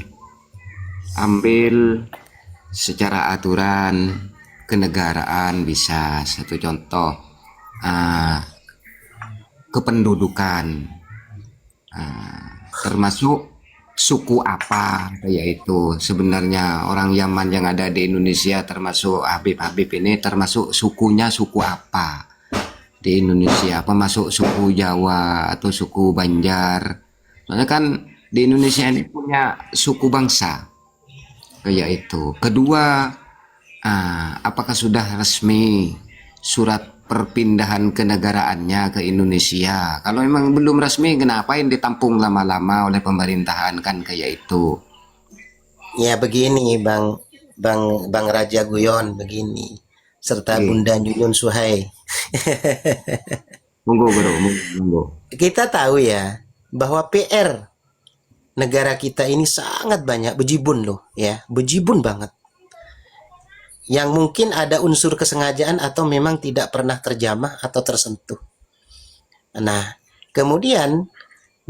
secara aturan kenegaraan, bisa satu contoh kependudukan, termasuk suku apa, yaitu sebenarnya orang Yaman yang ada di Indonesia termasuk Habib ini termasuk sukunya suku apa di Indonesia, apa masuk suku Jawa atau suku Banjar. Soalnya kan di Indonesia ini punya suku bangsa kayak itu. Kedua, apakah sudah resmi surat perpindahan kenegaraannya ke Indonesia? Kalau memang belum resmi, kenapa yang ditampung lama-lama oleh pemerintahan kan kayak itu. Ya begini Bang Raja Guyon begini serta Oke. Bunda Nyunyun Suhai. Monggo bro, monggo. Kita tahu ya bahwa PR negara kita ini sangat banyak bejibun loh ya, bejibun banget. Yang mungkin ada unsur kesengajaan atau memang tidak pernah terjamah atau tersentuh. Nah, kemudian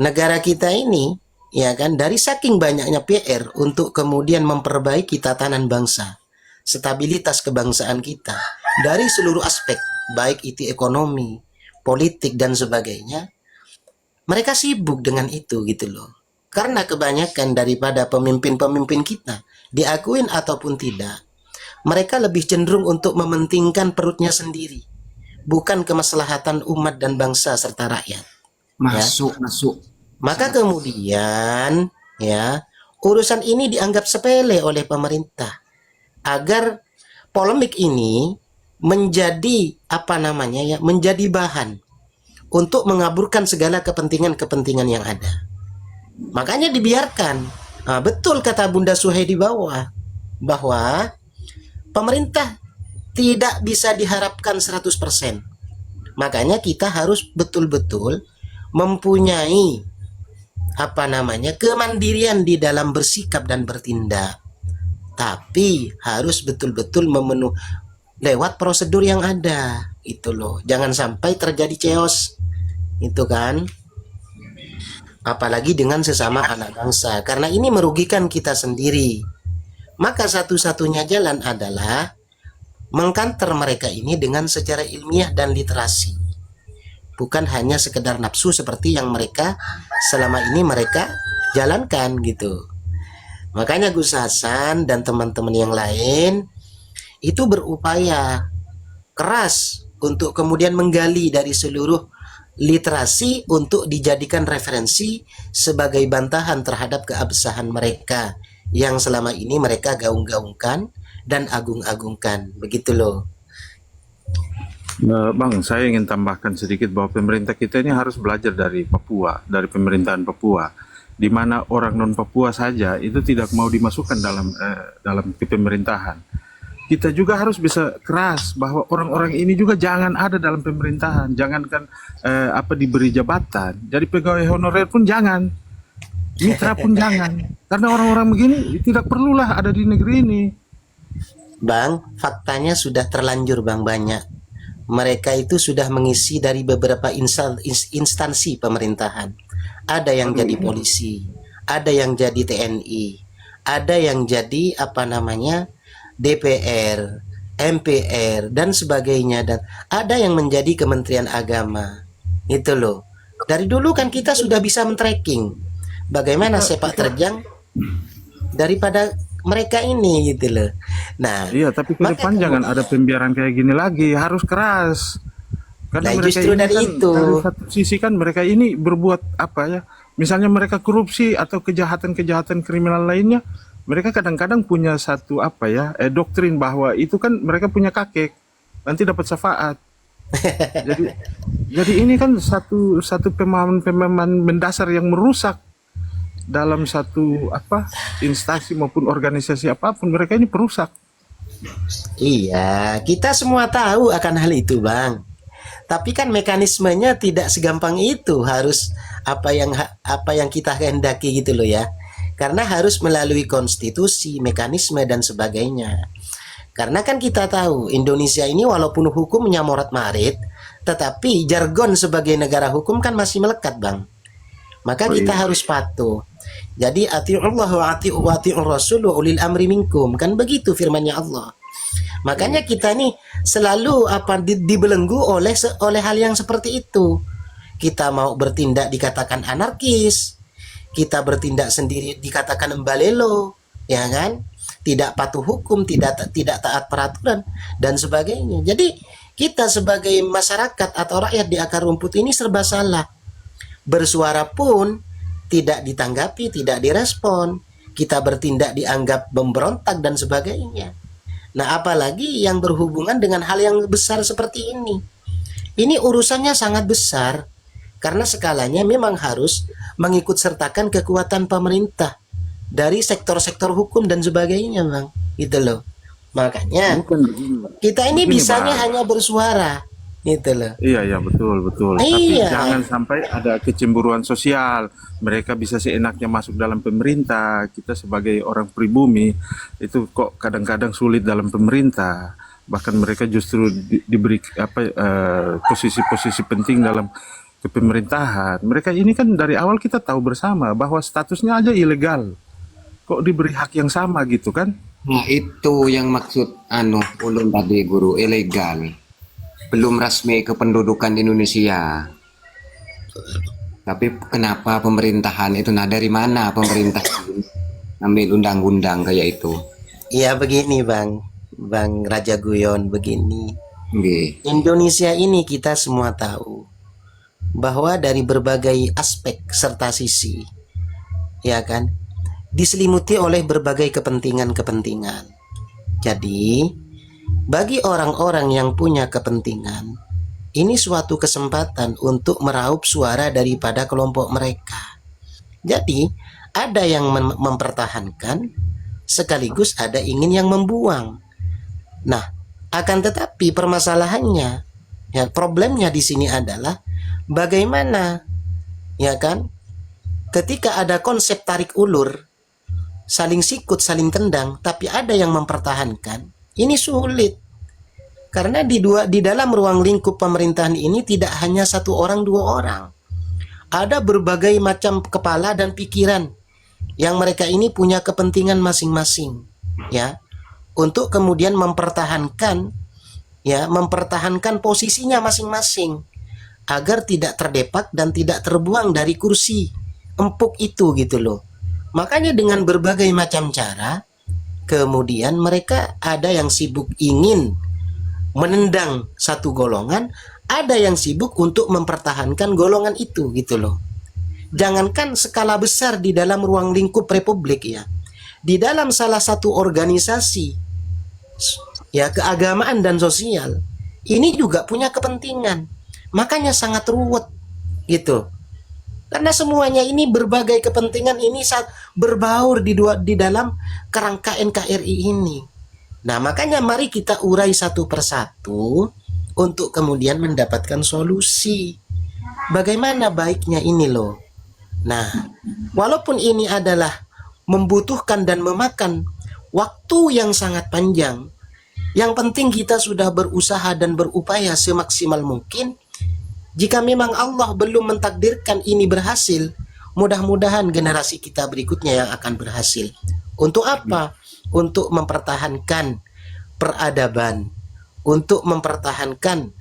negara kita ini ya kan dari saking banyaknya PR untuk kemudian memperbaiki tatanan bangsa, stabilitas kebangsaan kita dari seluruh aspek, baik itu ekonomi, politik dan sebagainya, mereka sibuk dengan itu gitu loh. Karena kebanyakan daripada pemimpin-pemimpin kita, diakuin ataupun tidak, mereka lebih cenderung untuk mementingkan perutnya sendiri, bukan kemaslahatan umat dan bangsa serta rakyat. Masuk. Maka kemudian ya, urusan ini dianggap sepele oleh pemerintah agar polemik ini menjadi menjadi bahan untuk mengaburkan segala kepentingan-kepentingan yang ada. Makanya dibiarkan. Nah, betul kata Bunda Suhai di bawah bahwa pemerintah tidak bisa diharapkan 100%. Makanya kita harus betul-betul mempunyai kemandirian di dalam bersikap dan bertindak. Tapi harus betul-betul lewat prosedur yang ada. Itu loh. Jangan sampai terjadi chaos. Itu kan. Apalagi dengan sesama anak bangsa. Karena ini merugikan kita sendiri. Maka satu-satunya jalan adalah mengkanter mereka ini dengan secara ilmiah dan literasi. Bukan hanya sekedar nafsu seperti yang mereka selama ini mereka jalankan gitu. Makanya Gus Hasan dan teman-teman yang lain itu berupaya keras untuk kemudian menggali dari seluruh literasi untuk dijadikan referensi sebagai bantahan terhadap keabsahan mereka yang selama ini mereka gaung-gaungkan dan agung-agungkan. Begitu loh. Bang, saya ingin tambahkan sedikit bahwa pemerintah kita ini harus belajar dari Papua, dari pemerintahan Papua, di mana orang non Papua saja itu tidak mau dimasukkan dalam pemerintahan. Kita juga harus bisa keras bahwa orang-orang ini juga jangan ada dalam pemerintahan, jangankan diberi jabatan, jadi pegawai honorer pun jangan, mitra pun jangan, karena orang-orang begini tidak perlulah ada di negeri ini. Bang, faktanya sudah terlanjur Bang banyak. Mereka itu sudah mengisi dari beberapa instansi pemerintahan. Ada yang jadi polisi, ada yang jadi TNI, ada yang jadi DPR, MPR dan sebagainya, dan ada yang menjadi Kementerian Agama. Itu loh. Dari dulu kan kita sudah bisa men-tracking bagaimana sepak terjang daripada mereka ini gitu loh. Nah, Iya, tapi ke depan jangan ada pembiaran kayak gini lagi, harus keras. Karena nah, mereka justru ini dari kan itu. dari satu sisi kan mereka ini berbuat misalnya mereka korupsi atau kejahatan-kejahatan kriminal lainnya, mereka kadang-kadang punya satu doktrin bahwa itu kan mereka punya kakek, nanti dapat syafaat. jadi ini kan satu pemahaman mendasar yang merusak dalam satu instansi maupun organisasi apapun, mereka ini perusak. Iya, kita semua tahu akan hal itu, Bang. Tapi kan mekanismenya tidak segampang itu, harus apa yang kita kehendaki gitu loh ya. Karena harus melalui konstitusi, mekanisme dan sebagainya. Karena kan kita tahu Indonesia ini walaupun hukumnya morat-marit, tetapi jargon sebagai negara hukum kan masih melekat, Bang. Maka kita harus patuh. Jadi ati'ullah wa ati'ur rasul wa ulil amri minkum, kan begitu firmannya Allah. Makanya kita nih selalu dibelenggu oleh hal yang seperti itu. Kita mau bertindak dikatakan anarkis, kita bertindak sendiri dikatakan embalelo, ya kan? Tidak patuh hukum, tidak taat peraturan dan sebagainya. Jadi kita sebagai masyarakat atau rakyat di akar rumput ini serba salah. Bersuara pun tidak ditanggapi, tidak direspon. Kita bertindak dianggap memberontak dan sebagainya. Nah, apalagi yang berhubungan dengan hal yang besar seperti ini. Ini urusannya sangat besar karena skalanya memang harus mengikut sertakan kekuatan pemerintah dari sektor-sektor hukum dan sebagainya, Bang. Gitu loh. Makanya Bukan begini. kita ini Begini, bisanya Bang. hanya bersuara. Gitu loh. Iya, betul, betul. Tapi Iya. jangan sampai ada kecemburuan sosial. Mereka bisa seenaknya masuk dalam pemerintah. Kita sebagai orang pribumi itu kok kadang-kadang sulit dalam pemerintah. Bahkan mereka justru diberi posisi-posisi penting dalam kepemerintahan. Mereka ini kan dari awal kita tahu bersama bahwa statusnya aja ilegal. Kok diberi hak yang sama gitu kan? Nah, itu yang maksud ulun tadi guru, ilegal. Belum resmi kependudukan di Indonesia. Tapi kenapa pemerintahan itu, nah dari mana pemerintah ambil undang-undang kayak itu? Iya begini, Bang Raja Guyon, begini. Nggih. Indonesia ini kita semua tahu bahwa dari berbagai aspek serta sisi, ya kan, diselimuti oleh berbagai kepentingan-kepentingan. Jadi, bagi orang-orang yang punya kepentingan, ini suatu kesempatan untuk meraup suara daripada kelompok mereka. Jadi, ada yang mempertahankan, sekaligus ada ingin yang membuang. Nah, akan tetapi permasalahannya, ya, problemnya di sini adalah bagaimana, ya kan, ketika ada konsep tarik ulur, saling sikut, saling tendang, tapi ada yang mempertahankan, ini sulit. Karena di dalam ruang lingkup pemerintahan ini tidak hanya satu orang, dua orang. Ada berbagai macam kepala dan pikiran yang mereka ini punya kepentingan masing-masing, ya, untuk kemudian mempertahankan posisinya masing-masing agar tidak terdepak dan tidak terbuang dari kursi empuk itu, gitu loh. Makanya dengan berbagai macam cara kemudian mereka ada yang sibuk ingin menendang satu golongan, ada yang sibuk untuk mempertahankan golongan itu, gitu loh. Jangankan skala besar di dalam ruang lingkup republik, ya, di dalam salah satu organisasi, ya, keagamaan dan sosial, ini juga punya kepentingan. Makanya sangat ruwet, gitu. Karena semuanya ini berbagai kepentingan ini saat berbaur di dalam kerangka NKRI ini. Nah, makanya mari kita urai satu persatu untuk kemudian mendapatkan solusi. Bagaimana baiknya ini loh. Nah, walaupun ini adalah membutuhkan dan memakan waktu yang sangat panjang, yang penting kita sudah berusaha dan berupaya semaksimal mungkin. Jika memang Allah belum mentakdirkan ini berhasil, mudah-mudahan generasi kita berikutnya yang akan berhasil. Untuk apa? Untuk mempertahankan peradaban, untuk mempertahankan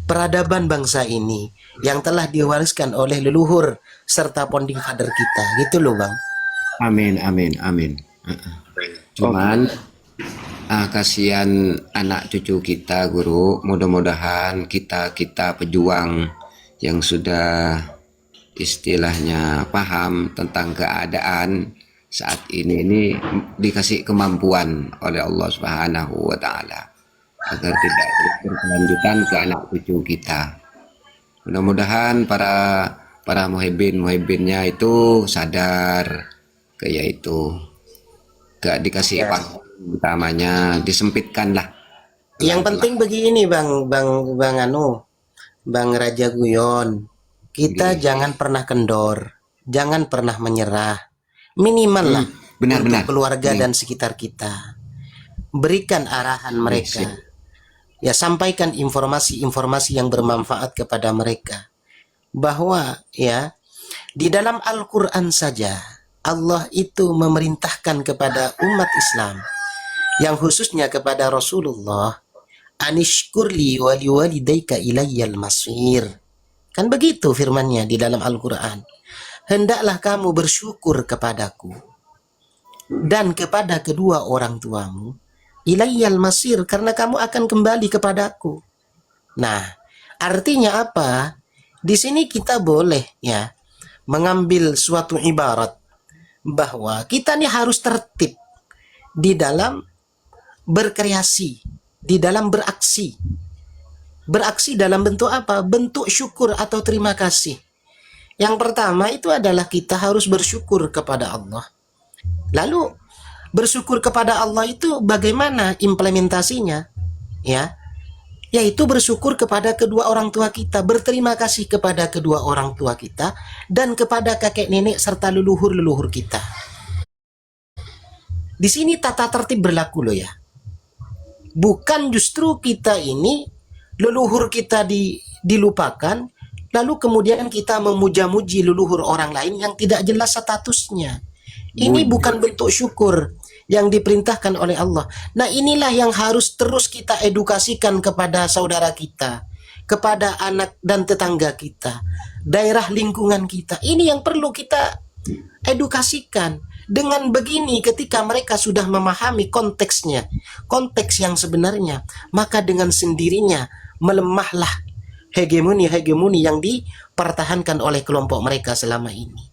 peradaban bangsa ini yang telah diwariskan oleh leluhur serta founding father kita, gitu loh, Bang. Amin. Cuman kasihan anak cucu kita, guru. Mudah-mudahan kita pejuang yang sudah istilahnya paham tentang keadaan saat ini dikasih kemampuan oleh Allah Subhanahu wa taala agar tidak berkelanjutan ke anak cucu kita. Mudah-mudahan para muhibbinnya itu sadar kayak itu. Gak dikasih panggung utamanya, disempitkan lah. Yang penting begini, Bang Raja Guyon. Kita jangan pernah kendor, jangan pernah menyerah. Minimal lah benar-benar untuk keluarga dan sekitar kita. Berikan arahan mereka. Ya, sampaikan informasi-informasi yang bermanfaat kepada mereka. Bahwa ya, di dalam Al-Quran saja Allah itu memerintahkan kepada umat Islam, yang khususnya kepada Rasulullah, anishkurli wali walidayka ilayyal masir. Kan begitu firmannya di dalam Al-Quran. Hendaklah kamu bersyukur kepadaku dan kepada kedua orang tuamu, ilayyal masir, karena kamu akan kembali kepadaku. Nah, artinya apa? Di sini kita boleh ya mengambil suatu ibarat bahwa kita nih harus tertib di dalam berkreasi, di dalam beraksi. Beraksi dalam bentuk apa? Bentuk syukur atau terima kasih. Yang pertama itu adalah kita harus bersyukur kepada Allah. Lalu bersyukur kepada Allah itu bagaimana implementasinya? Ya, yaitu bersyukur kepada kedua orang tua kita, berterima kasih kepada kedua orang tua kita dan kepada kakek nenek serta leluhur-leluhur kita. Di sini tata tertib berlaku loh ya. Bukan justru kita ini leluhur kita dilupakan, lalu kemudian kita memuja-muji leluhur orang lain yang tidak jelas statusnya. Ini bukan bentuk syukur yang diperintahkan oleh Allah. Nah, inilah yang harus terus kita edukasikan kepada saudara kita, kepada anak dan tetangga kita, daerah lingkungan kita. Ini yang perlu kita edukasikan. Dengan begini, ketika mereka sudah memahami konteksnya, konteks yang sebenarnya, maka dengan sendirinya melemahlah hegemoni-hegemoni yang dipertahankan oleh kelompok mereka selama ini.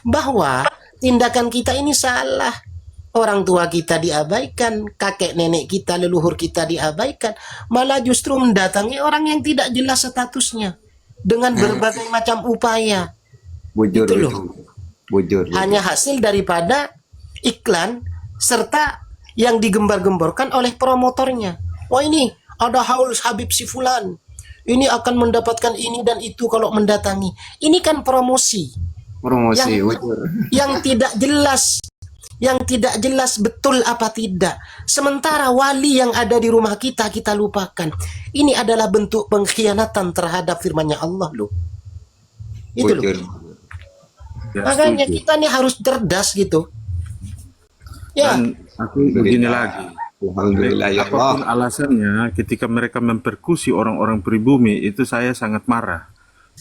Bahwa tindakan kita ini salah. Orang tua kita diabaikan, kakek nenek kita, leluhur kita diabaikan, malah justru mendatangi orang yang tidak jelas statusnya dengan berbagai macam upaya. Bujur Itu loh. itu. Bujur. Hanya hasil daripada iklan serta yang digembar-gemborkan oleh promotornya. Wah, ini ada haul Habib si fulan. Ini akan mendapatkan ini dan itu kalau mendatangi. Ini kan promosi Promosi. yang Bujur. yang tidak jelas, yang tidak jelas betul apa tidak. Sementara wali yang ada di rumah kita lupakan. Ini adalah bentuk pengkhianatan terhadap firman-Nya Allah loh. Itu loh. Bujur. Ya, Makanya setuju. kita nih harus cerdas gitu. Ya, Dan aku begini lagi. Alhamdulillah ya Apapun Allah. alasannya, ketika mereka memperkusi orang-orang pribumi, itu saya sangat marah.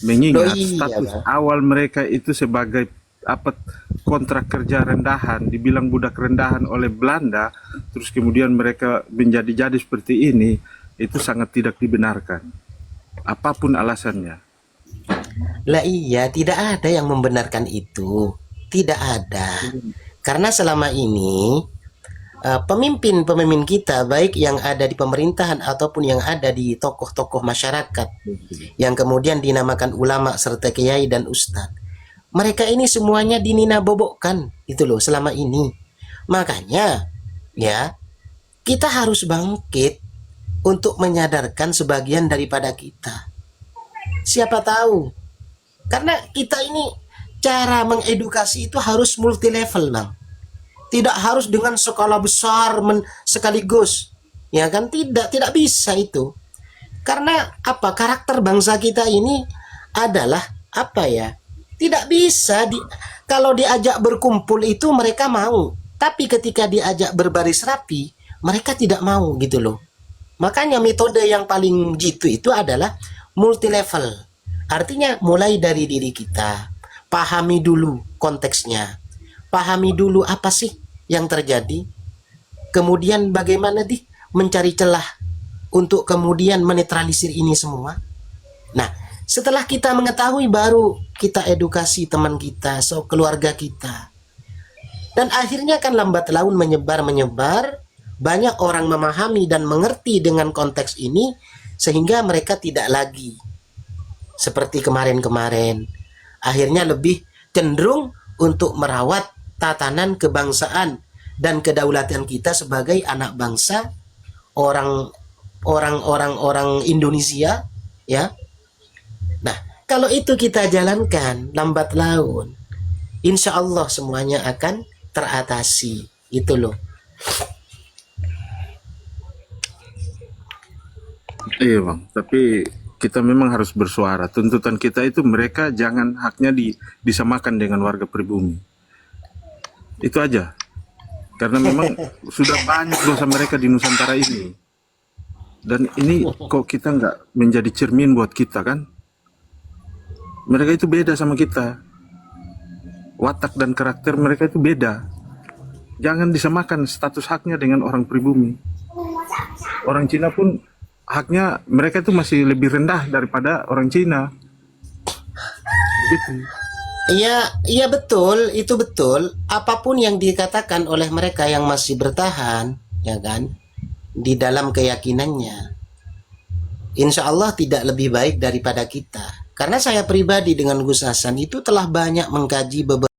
Mengingat Loh, iya, status Bang. awal mereka itu sebagai apa, kontrak kerja rendahan, dibilang budak rendahan oleh Belanda, terus kemudian mereka menjadi-jadi seperti ini, itu sangat tidak dibenarkan. Apapun alasannya. lah iya, tidak ada yang membenarkan itu. Tidak ada. Karena selama ini pemimpin-pemimpin kita, baik yang ada di pemerintahan ataupun yang ada di tokoh-tokoh masyarakat, yang kemudian dinamakan ulama serta kiai dan ustadz, mereka ini semuanya dinina bobokkan itu loh selama ini. Makanya ya, kita harus bangkit untuk menyadarkan sebagian daripada kita. Siapa tahu, karena kita ini cara mengedukasi itu harus multi level, Bang. Tidak harus dengan skala besar sekaligus. Ya kan, tidak bisa itu. Karena apa? Karakter bangsa kita ini adalah apa ya? Tidak bisa kalau diajak berkumpul itu mereka mau, tapi ketika diajak berbaris rapi, mereka tidak mau gitu loh. Makanya metode yang paling jitu itu adalah multi level. Artinya mulai dari diri kita. Pahami dulu konteksnya. Pahami dulu apa sih yang terjadi. Kemudian bagaimana mencari celah untuk kemudian menetralisir ini semua. Nah, setelah kita mengetahui baru kita edukasi teman kita, keluarga kita. Dan akhirnya kan lambat laun menyebar. Banyak orang memahami dan mengerti dengan konteks ini sehingga mereka tidak lagi seperti kemarin-kemarin. Akhirnya lebih cenderung untuk merawat tatanan kebangsaan dan kedaulatan kita sebagai anak bangsa, orang Indonesia, ya. Nah, kalau itu kita jalankan lambat laun, insya Allah semuanya akan teratasi. Itu loh. Iya Bang, tapi kita memang harus bersuara. Tuntutan kita itu mereka jangan haknya disamakan dengan warga pribumi. Itu aja. Karena memang sudah banyak dosa mereka di Nusantara ini. Dan ini kok kita nggak menjadi cermin buat kita kan? Mereka itu beda sama kita. Watak dan karakter mereka itu beda. Jangan disamakan status haknya dengan orang pribumi. Orang Cina pun haknya mereka itu masih lebih rendah daripada orang Cina. Gitu. Iya betul, itu betul. Apapun yang dikatakan oleh mereka yang masih bertahan, ya kan, di dalam keyakinannya, insya Allah tidak lebih baik daripada kita. Karena saya pribadi dengan Gus Hasan itu telah banyak mengkaji beberapa